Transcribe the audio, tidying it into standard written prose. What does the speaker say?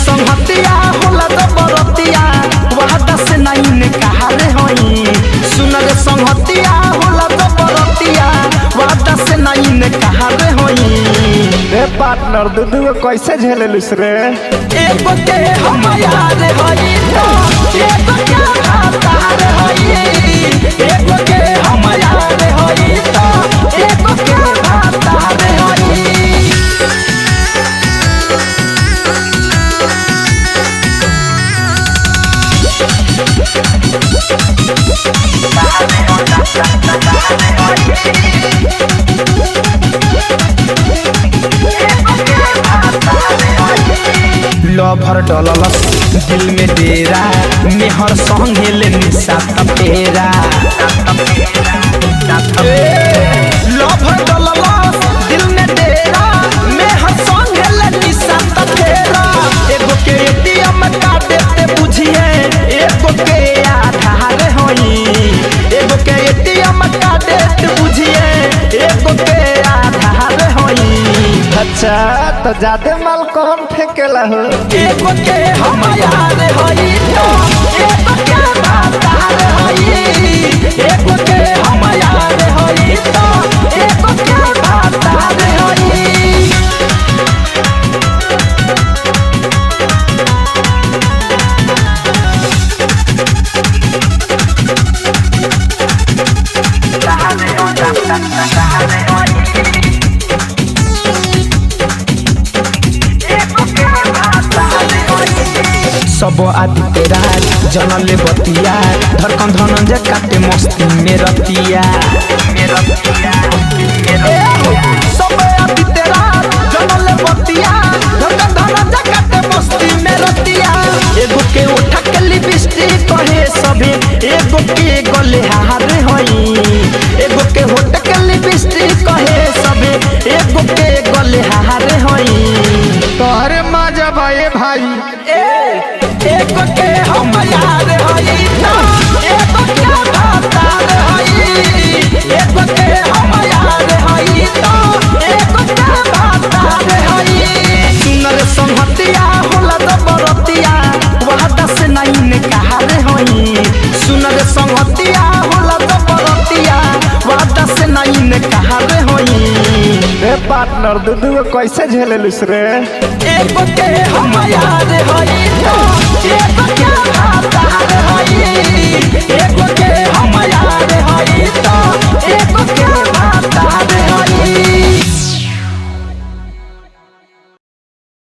संगतिया होला जबरतिया वादा से नहीं ने कहा रे होई सुन रे संगतिया होला जबरतिया वादा से नहीं ने कहा रे होई रे पार्टनर दूधू कैसे झेलेलुस रे एगो के हम यार होई तो एगो के भातार होई एगो के हम यार होई तो एगो के भातार होई लभर डललस दिल में डेरा मेहर संगे ले निशा तपेरा लभर डललस दिल में डेरा मेहर संगे ले निशा तपेरा एगो के एटीएम कार्ड देते बुझिए एगो के आधार होई एगो के एटीएम कार्ड देते बुझिए एगो के आधार होई अच्छा तो ज्यादा माल कौन फेंकेला हो एगो के हम यार होई तो एगो के भातार होई एगो के हम यार होई तो एगो के भातार होई सब आदित्य राज जनले बतिया धड़कन धनंजय काटे मस्ती में रतिया सब आदित्य राज जनले बतिया धड़कन धनंजय काटे मस्ती में रतिया एगो के उठा के लिपस्टिक कहे सभी एगो के गले हार होई एगो के होठ के लिपस्टिक कहे सभी एगो के गले हार होई तोहरे मजा भाई भाई एगो के हम यार होई तो एगो के भातार होई एगो के हम यार होई तो एगो के भातार होई सुन रे संगतिया होला जबरतिया वादा से नहीं ने कहा रे होई सुन रे संगतिया होला जबरतिया वादा से नहीं ने कहा रे होई रे पार्टनर दूधू कैसे झेलेलुस रे एगो के हम यार होई तो